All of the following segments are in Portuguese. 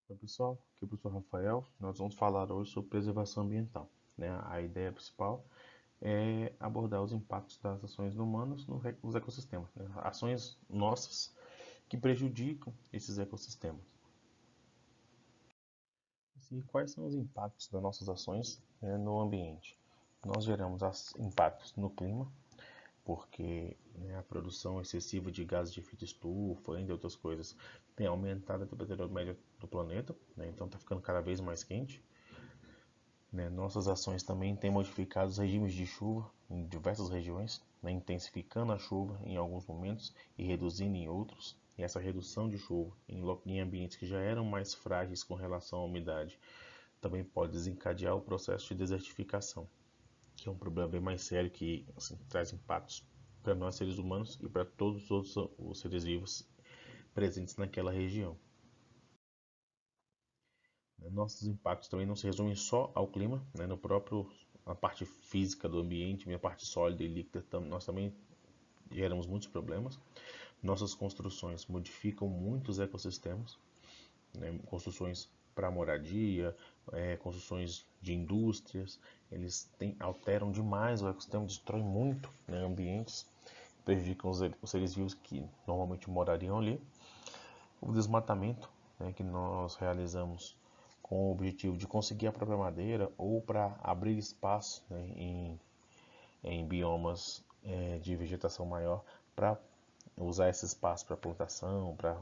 Oi, pessoal, aqui é o professor Rafael. Nós vamos falar hoje sobre preservação ambiental, né? A ideia principal é abordar os impactos das ações humanas nos ecossistemas, né? Ações nossas que prejudicam esses ecossistemas. E quais são os impactos das nossas ações, né, no ambiente? Nós geramos impactos no clima, porque, né, a produção excessiva de gases de efeito estufa, entre outras coisas, tem aumentado a temperatura média do planeta, né? Então está ficando cada vez mais quente. Né? Nossas ações também têm modificado os regimes de chuva em diversas regiões, né? Intensificando a chuva em alguns momentos e reduzindo em outros. E essa redução de chuva em ambientes que já eram mais frágeis com relação à umidade também pode desencadear o processo de desertificação, que é um problema bem mais sério que, assim, traz impactos para nós seres humanos e para todos os outros os seres vivos presentes naquela região. Nossos impactos também não se resumem só ao clima, né? No próprio a parte física do ambiente, minha parte sólida e líquida, nós também geramos muitos problemas. Nossas construções modificam muitos ecossistemas, né? Construções para moradia, construções de indústrias, alteram demais o ecossistema, destroem muito, né, ambientes, prejudicam os seres vivos que normalmente morariam ali. O desmatamento, né, que nós realizamos com o objetivo de conseguir a própria madeira ou para abrir espaço, né, em biomas de vegetação maior para usar esse espaço para plantação, para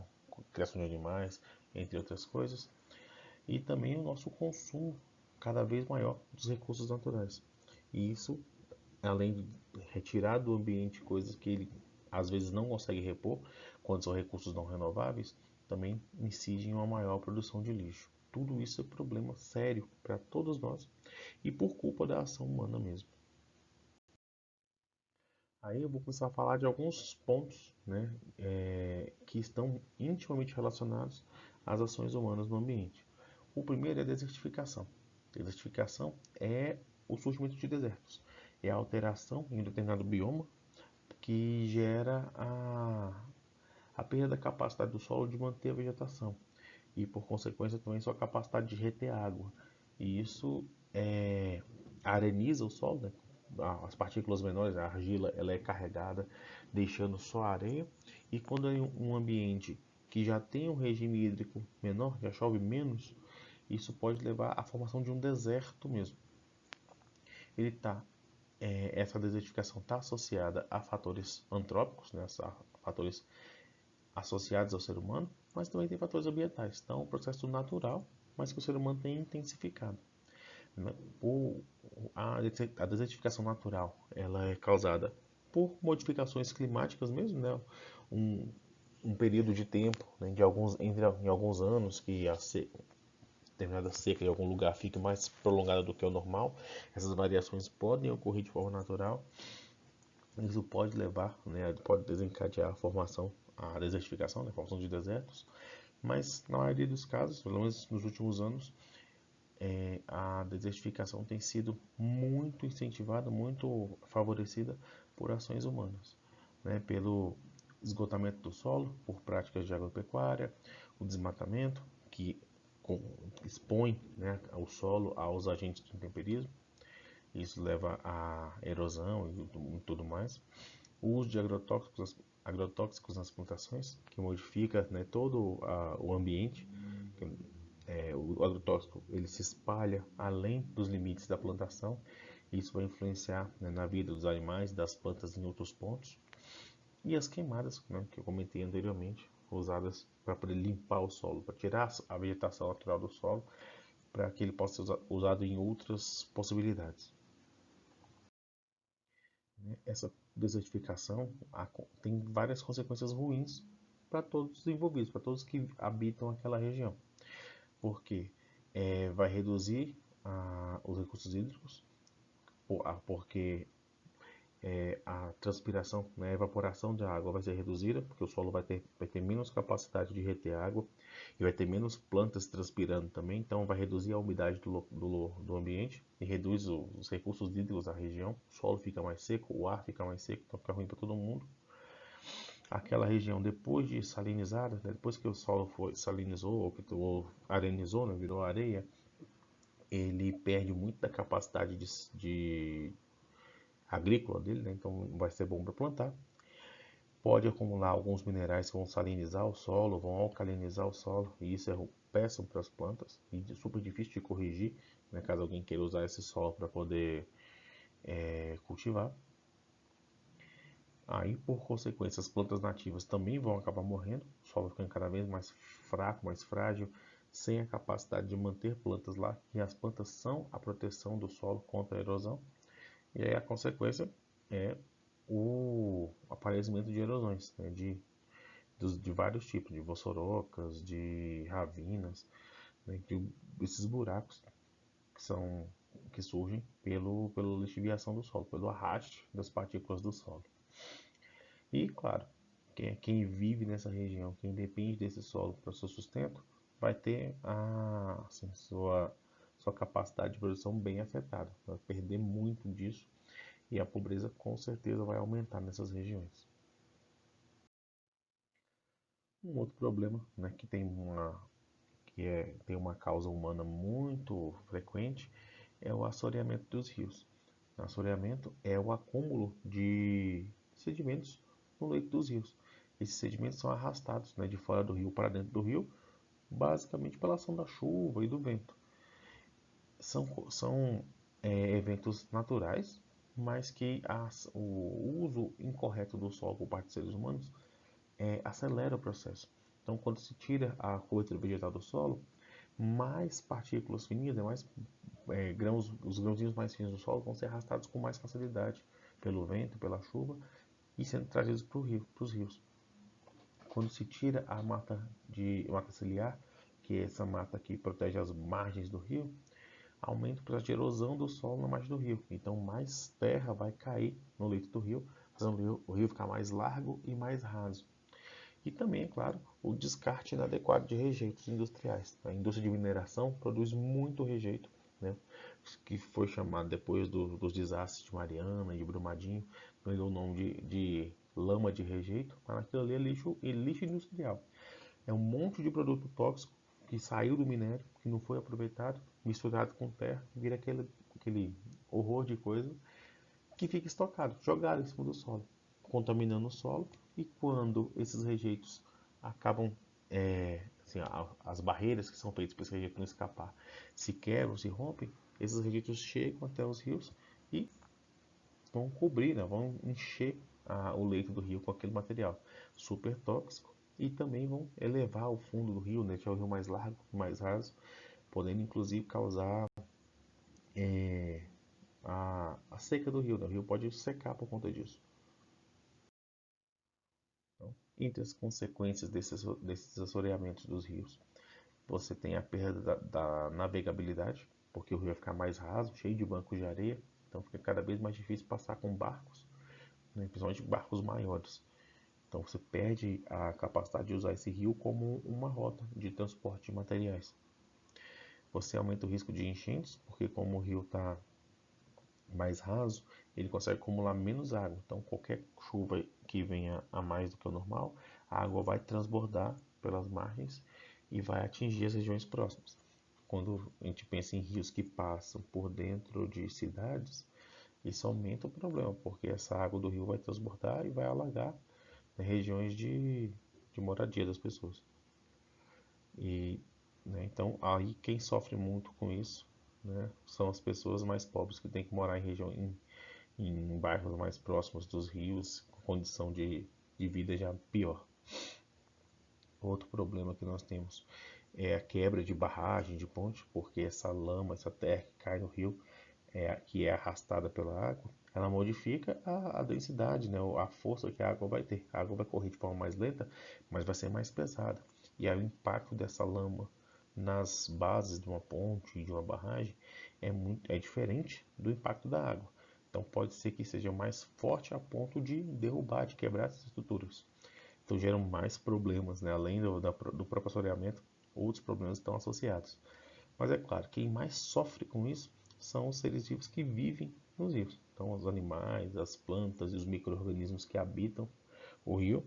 criação de animais, entre outras coisas. E também o nosso consumo cada vez maior dos recursos naturais. E isso, além de retirar do ambiente coisas que ele às vezes não consegue repor, quando são recursos não renováveis, também incide em uma maior produção de lixo. Tudo isso é problema sério para todos nós e por culpa da ação humana mesmo. Aí eu vou começar a falar de alguns pontos, né, que estão intimamente relacionados às ações humanas no ambiente. O primeiro é a desertificação. Desertificação é o surgimento de desertos. É a alteração em um determinado bioma que gera a perda da capacidade do solo de manter a vegetação e, por consequência, também sua capacidade de reter água. E isso areniza o solo, né? As partículas menores, a argila, ela é carregada, deixando só a areia. E quando é um ambiente que já tem um regime hídrico menor, já chove menos, isso pode levar à formação de um deserto mesmo. Ele tá, essa desertificação está associada a fatores antrópicos, né, a fatores associados ao ser humano, mas também tem fatores ambientais. Então, é um processo natural, mas que o ser humano tem intensificado. Né? A desertificação natural ela é causada por modificações climáticas mesmo, né? um, um período de tempo, né, em alguns anos que determinada seca em algum lugar fique mais prolongada do que o normal. Essas variações podem ocorrer de forma natural. Isso pode levar, né, pode desencadear a desertificação, né, a formação de desertos. Mas na maioria dos casos, pelo menos nos últimos anos, a desertificação tem sido muito incentivada, muito favorecida por ações humanas, né? Pelo esgotamento do solo, por práticas de agropecuária, o desmatamento, que expõe, né, o solo aos agentes de intemperismo, isso leva à erosão e tudo mais. O uso de agrotóxicos nas plantações, que modifica, né, todo o ambiente. O agrotóxico ele se espalha além dos limites da plantação. E isso vai influenciar, né, na vida dos animais, das plantas em outros pontos. E as queimadas, né, que eu comentei anteriormente, usadas para poder limpar o solo, para tirar a vegetação natural do solo, para que ele possa ser usado em outras possibilidades. Essa desertificação tem várias consequências ruins para todos os envolvidos, para todos que habitam aquela região, porque vai reduzir os recursos hídricos, porque a transpiração, né, a evaporação da água vai ser reduzida, porque o solo vai ter menos capacidade de reter água e vai ter menos plantas transpirando também, então vai reduzir a umidade do ambiente e reduz os recursos hídricos da região, o solo fica mais seco, o ar fica mais seco, então fica ruim para todo mundo. aquela região depois de salinizada, né, depois que o solo foi salinizou ou arenizou, né, virou areia, ele perde muito da capacidade de agrícola dele, né, então vai ser bom para plantar. Pode acumular alguns minerais que vão salinizar o solo, vão alcalinizar o solo, e isso é péssimo para as plantas e super difícil de corrigir, né, caso alguém queira usar esse solo para poder cultivar. Aí, por consequência, as plantas nativas também vão acabar morrendo, o solo ficando cada vez mais fraco, mais frágil, sem a capacidade de manter plantas lá, e as plantas são a proteção do solo contra a erosão. E aí a consequência é o aparecimento de erosões, né, de vários tipos, de vossorocas, de ravinas, né, esses buracos que surgem pela lixiviação do solo, pelo arraste das partículas do solo. E, claro, quem vive nessa região, quem depende desse solo para o seu sustento, vai ter assim, sua capacidade de produção bem afetada. Vai perder muito disso e a pobreza com certeza vai aumentar nessas regiões. Um outro problema, né, tem uma causa humana muito frequente é o assoreamento dos rios. O assoreamento é o acúmulo de sedimentos no leito dos rios. Esses sedimentos são arrastados, né, de fora do rio para dentro do rio, basicamente pela ação da chuva e do vento. São eventos naturais, mas que o uso incorreto do solo por parte dos seres humanos acelera o processo. Então, quando se tira a cobertura vegetal do solo, mais partículas finas, né, os grãozinhos mais finos do solo vão ser arrastados com mais facilidade pelo vento, pela chuva e sendo trazidos para os rios. Quando se tira a mata ciliar, que é essa mata que protege as margens do rio, aumenta o processo de erosão do solo na margem do rio. Então mais terra vai cair no leito do rio, fazendo o rio ficar mais largo e mais raso. E também, é claro, o descarte inadequado de rejeitos industriais. A indústria de mineração produz muito rejeito, né, que foi chamado depois dos desastres de Mariana e de Brumadinho, ganhou o nome de lama de rejeito, mas aquilo ali é lixo industrial. É um monte de produto tóxico que saiu do minério, que não foi aproveitado, misturado com terra, vira aquele horror de coisa que fica estocado, jogado em cima do solo, contaminando o solo. E quando esses rejeitos acabam, assim, as barreiras que são feitas para esse rejeito não escapar, se quebram, se rompem, esses rejeitos chegam até os rios e vão cobrir, né, vão encher o leito do rio com aquele material super tóxico e também vão elevar o fundo do rio, né, deixar o rio mais largo, mais raso, podendo inclusive causar a seca do rio, né? O rio pode secar por conta disso. Então, entre as consequências desses assoreamentos dos rios, você tem a perda da navegabilidade, porque o rio vai ficar mais raso, cheio de bancos de areia, então fica cada vez mais difícil passar com barcos, né? Principalmente barcos maiores. Então você perde a capacidade de usar esse rio como uma rota de transporte de materiais. Você aumenta o risco de enchentes, porque como o rio está mais raso, ele consegue acumular menos água. Então, qualquer chuva que venha a mais do que o normal, a água vai transbordar pelas margens e vai atingir as regiões próximas. Quando a gente pensa em rios que passam por dentro de cidades, isso aumenta o problema, porque essa água do rio vai transbordar e vai alagar, né, regiões de moradia das pessoas. E, né, então, aí quem sofre muito com isso, né, são as pessoas mais pobres que têm que morar em bairros mais próximos dos rios, com condição de vida já pior. Outro problema que nós temos é a quebra de barragem, de ponte, porque essa lama, essa terra que cai no rio, que é arrastada pela água, ela modifica a densidade, né, a força que a água vai ter. A água vai correr de forma mais lenta, mas vai ser mais pesada. E aí o impacto dessa lama nas bases de uma ponte e de uma barragem é diferente do impacto da água. Então pode ser que seja mais forte a ponto de derrubar, de quebrar essas estruturas. Então geram mais problemas, né? Além do próprio assoreamento, outros problemas estão associados. Mas é claro, quem mais sofre com isso são os seres vivos que vivem nos rios. Então os animais, as plantas e os micro-organismos que habitam o rio.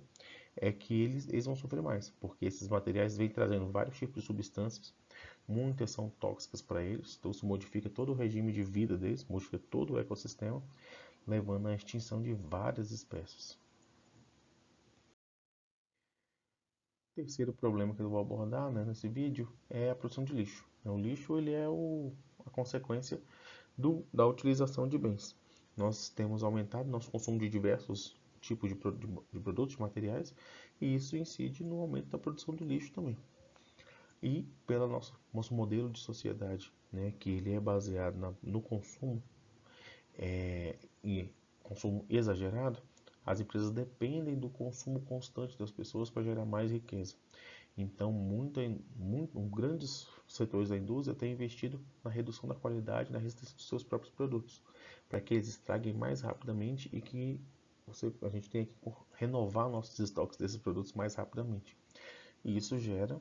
é que eles vão sofrer mais, porque esses materiais vêm trazendo vários tipos de substâncias, muitas são tóxicas para eles, então isso modifica todo o regime de vida deles, modifica todo o ecossistema, levando à extinção de várias espécies. O terceiro problema que eu vou abordar, né, nesse vídeo é a produção de lixo. O lixo ele é a consequência da utilização de bens. Nós temos aumentado nosso consumo de diversos tipos de produtos, de materiais, e isso incide no aumento da produção de lixo também. E pelo nosso modelo de sociedade, né, que ele é baseado no consumo e consumo exagerado, as empresas dependem do consumo constante das pessoas para gerar mais riqueza. Então, grandes setores da indústria têm investido na redução da qualidade e na resistência dos seus próprios produtos, para que eles estraguem mais rapidamente e que a gente tenha que renovar nossos estoques desses produtos mais rapidamente. E isso gera,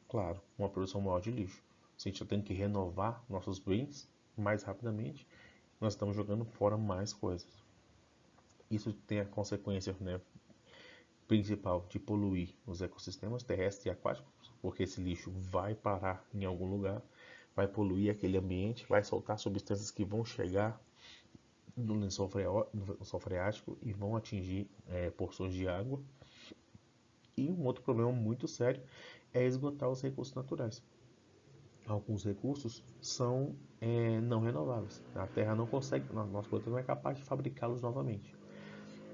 claro, uma produção maior de lixo. Se a gente está tendo que renovar nossos bens mais rapidamente, nós estamos jogando fora mais coisas. Isso tem a consequência, né, principal de poluir os ecossistemas terrestres e aquáticos, porque esse lixo vai parar em algum lugar, vai poluir aquele ambiente, vai soltar substâncias que vão chegar no lençol freático e vão atingir porções de água. E um outro problema muito sério é esgotar os recursos naturais. Alguns recursos são não renováveis. A Terra não consegue, nosso planeta não é capaz de fabricá-los novamente.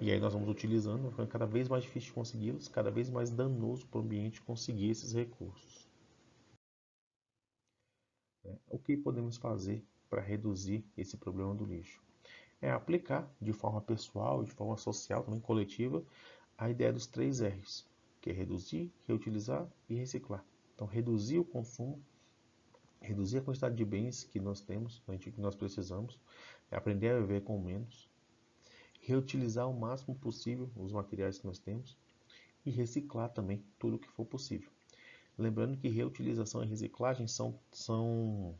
E aí nós vamos utilizando, ficando cada vez mais difícil de consegui-los, cada vez mais danoso para o ambiente conseguir esses recursos. O que podemos fazer para reduzir esse problema do lixo? É aplicar de forma pessoal, de forma social, também coletiva, a ideia dos 3 R's, que é reduzir, reutilizar e reciclar. Então, reduzir o consumo, reduzir a quantidade de bens que nós temos, que nós precisamos, é aprender a viver com menos, reutilizar o máximo possível os materiais que nós temos e reciclar também tudo o que for possível. Lembrando que reutilização e reciclagem são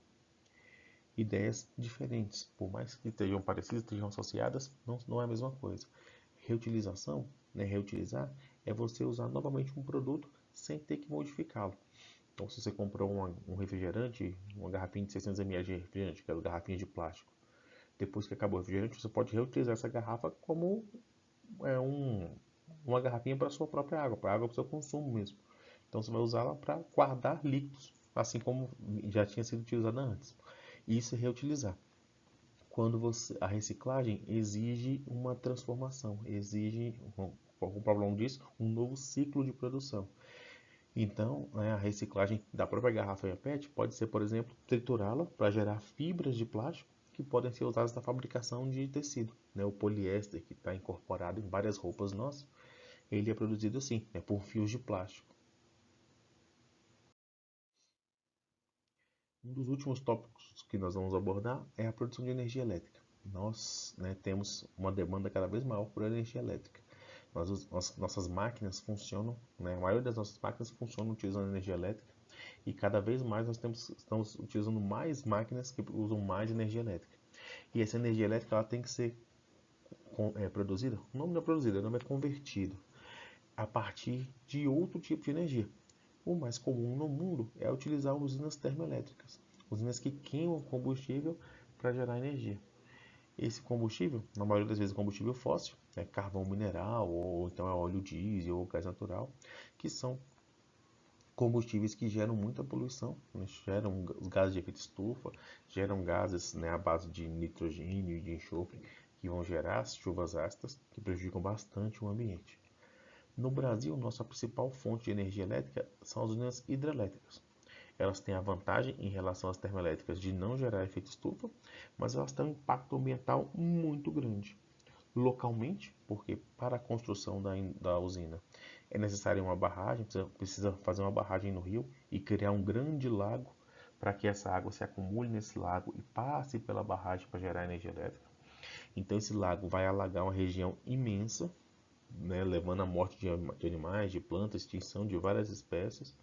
ideias diferentes, por mais que estejam parecidas, estejam associadas, não é a mesma coisa. Reutilização, né, reutilizar, é você usar novamente um produto sem ter que modificá-lo. Então, se você comprou um refrigerante, uma garrafinha de 600 ml de refrigerante, que é a garrafinha de plástico, depois que acabou o refrigerante, você pode reutilizar essa garrafa como uma garrafinha para a sua própria água, para o seu consumo mesmo. Então você vai usá-la para guardar líquidos, assim como já tinha sido utilizada antes. Isso é reutilizar. A reciclagem exige uma transformação, exige, qual o problema disso? Um novo ciclo de produção. Então, a reciclagem da própria garrafa PET pode ser, por exemplo, triturá-la para gerar fibras de plástico que podem ser usadas na fabricação de tecido. O poliéster, que está incorporado em várias roupas nossas, ele é produzido assim, por fios de plástico. Um dos últimos tópicos que nós vamos abordar é a produção de energia elétrica. Nós temos uma demanda cada vez maior por energia elétrica. Nossas máquinas funcionam, a maioria das nossas máquinas funcionam utilizando energia elétrica e cada vez mais estamos utilizando mais máquinas que usam mais energia elétrica. E essa energia elétrica ela tem que ser produzida, não é produzida, o nome é convertido, a partir de outro tipo de energia. O mais comum no mundo é utilizar usinas termoelétricas, usinas que queimam combustível para gerar energia. Esse combustível, na maioria das vezes, é combustível fóssil, é carvão mineral, ou então é óleo diesel ou gás natural, que são combustíveis que geram muita poluição, geram os gases de efeito estufa, geram gases à base de nitrogênio e de enxofre, que vão gerar chuvas ácidas, que prejudicam bastante o ambiente. No Brasil, nossa principal fonte de energia elétrica são as usinas hidrelétricas. Elas têm a vantagem em relação às termoelétricas de não gerar efeito estufa, mas elas têm um impacto ambiental muito grande. Localmente, porque para a construção da usina é necessária uma barragem, precisa fazer uma barragem no rio e criar um grande lago para que essa água se acumule nesse lago e passe pela barragem para gerar energia elétrica. Então esse lago vai alagar uma região imensa, levando à morte de animais, de plantas, extinção de várias espécies.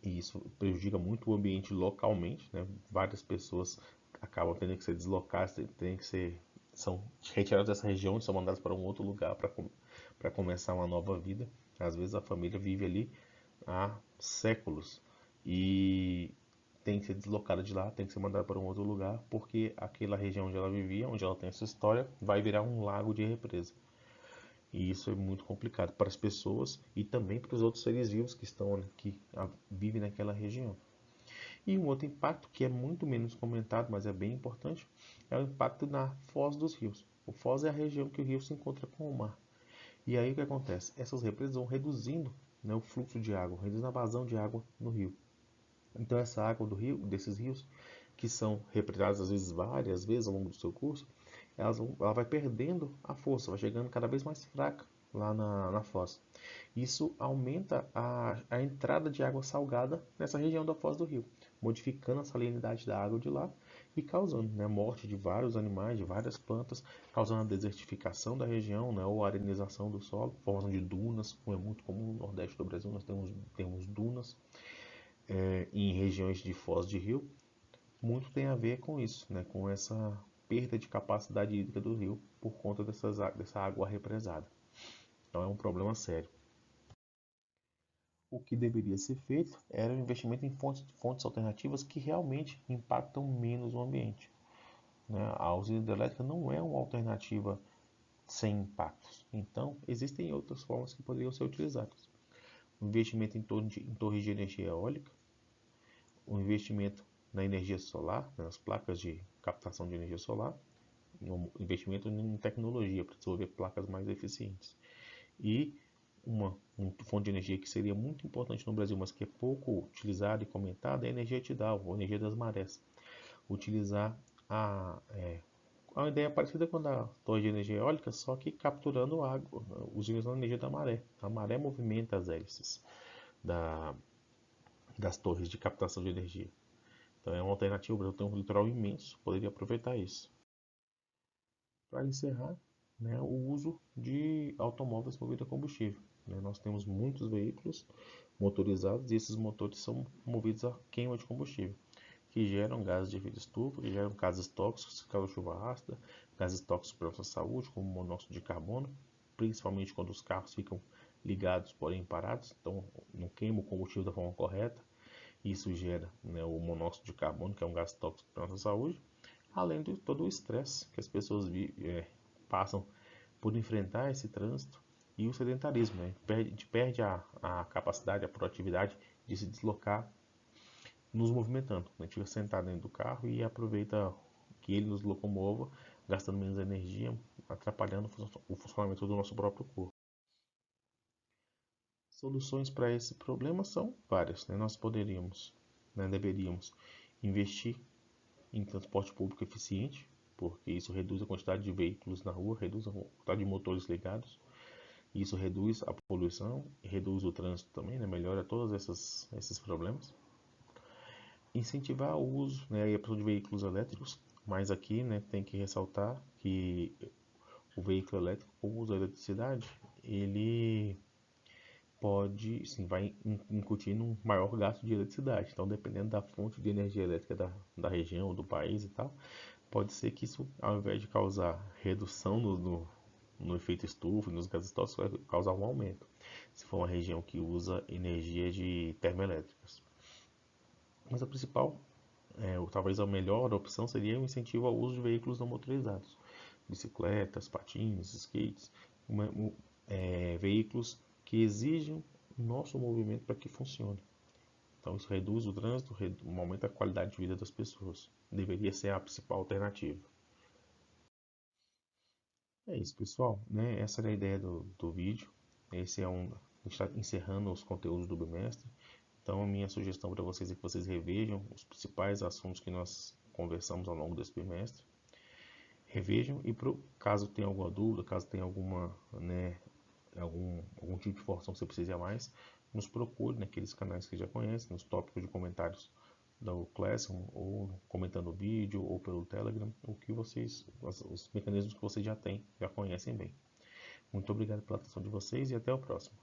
E isso prejudica muito o ambiente localmente, Várias pessoas acabam tendo que ser deslocadas, são retiradas dessa região e são mandadas para um outro lugar para começar uma nova vida. Às vezes a família vive ali há séculos e tem que ser deslocada de lá, tem que ser mandada para um outro lugar, porque aquela região onde ela vivia, onde ela tem essa história, vai virar um lago de represa. E isso é muito complicado para as pessoas e também para os outros seres vivos que estão que vivem naquela região. E um outro impacto que é muito menos comentado, mas é bem importante, é o impacto na foz dos rios. O foz é a região que o rio se encontra com o mar. E aí o que acontece? Essas represas vão reduzindo, né, o fluxo de água, reduzindo a vazão de água no rio. Então essa água do rio, desses rios, que são represadas às vezes várias vezes ao longo do seu curso, ela vai perdendo a força, vai chegando cada vez mais fraca lá na foz. Isso aumenta a entrada de água salgada nessa região da foz do rio, modificando a salinidade da água de lá e causando, né, a morte de vários animais, de várias plantas, causando a desertificação da região, né, ou a arenização do solo, formação de dunas, como é muito comum no nordeste do Brasil, nós temos dunas em regiões de foz de rio. Muito tem a ver com isso, né, com essa perda de capacidade hídrica do rio por conta dessa água represada. Então é um problema sério. O que deveria ser feito era o investimento em fontes alternativas que realmente impactam menos o ambiente, né? A usina hidrelétrica não é uma alternativa sem impactos. Então, existem outras formas que poderiam ser utilizadas. O investimento em torres de energia eólica, o investimento na energia solar, nas placas de captação de energia solar, um investimento em tecnologia para desenvolver placas mais eficientes. E uma fonte de energia que seria muito importante no Brasil, mas que é pouco utilizada e comentada, é a energia tidal, ou energia das marés. Utilizar a ideia é parecida com a da torre de energia eólica, só que capturando água, utilizando a energia da maré. A maré movimenta as hélices das torres de captação de energia. Então é uma alternativa, o Brasil tem um litoral imenso, poderia aproveitar isso. Para encerrar, né, o uso de automóveis movidos a combustível. Né? Nós temos muitos veículos motorizados e esses motores são movidos a queima de combustível, que geram gases de efeito estufa, que geram gases tóxicos, caso chuva ácida, gases tóxicos para a nossa saúde, como o monóxido de carbono, principalmente quando os carros ficam ligados, porém parados, então não queima o combustível da forma correta. Isso gera, né, o monóxido de carbono, que é um gás tóxico para a nossa saúde, além de todo o estresse que as pessoas passam por enfrentar esse trânsito e o sedentarismo. Né? A gente perde a capacidade, a proatividade de se deslocar nos movimentando. A gente fica sentado dentro do carro e aproveita que ele nos locomova, gastando menos energia, atrapalhando o funcionamento do nosso próprio corpo. Soluções para esse problema são várias. Né? Nós poderíamos, né, deveríamos investir em transporte público eficiente, porque isso reduz a quantidade de veículos na rua, reduz a quantidade de motores ligados, isso reduz a poluição, reduz o trânsito também, né? Melhora todos esses problemas. Incentivar o uso, né, e a produção de veículos elétricos, mas aqui, né, tem que ressaltar que o veículo elétrico, com o uso da eletricidade, ele pode, sim, vai incutindo um maior gasto de eletricidade. Então, dependendo da fonte de energia elétrica da região, do país e tal, pode ser que isso, ao invés de causar redução no efeito estufa, nos gases tóxicos, vai causar um aumento, se for uma região que usa energia de termoelétricas. Mas a principal, talvez a melhor opção seria o incentivo ao uso de veículos não motorizados, bicicletas, patins, skates, veículos que exigem o nosso movimento para que funcione. Então isso reduz o trânsito, aumenta a qualidade de vida das pessoas. Deveria ser a principal alternativa. É isso, pessoal, né? Essa era a ideia do vídeo. Esse é a gente está encerrando os conteúdos do bimestre. Então a minha sugestão para vocês é que vocês revejam os principais assuntos que nós conversamos ao longo desse bimestre. Revejam e caso tenha alguma dúvida, caso tenha alguma, né, algum tipo de informação que você precise a mais, nos procure naqueles canais que já conhecem, nos tópicos de comentários do Classroom, ou comentando o vídeo, ou pelo Telegram, os mecanismos que vocês já têm, já conhecem bem. Muito obrigado pela atenção de vocês e até o próximo.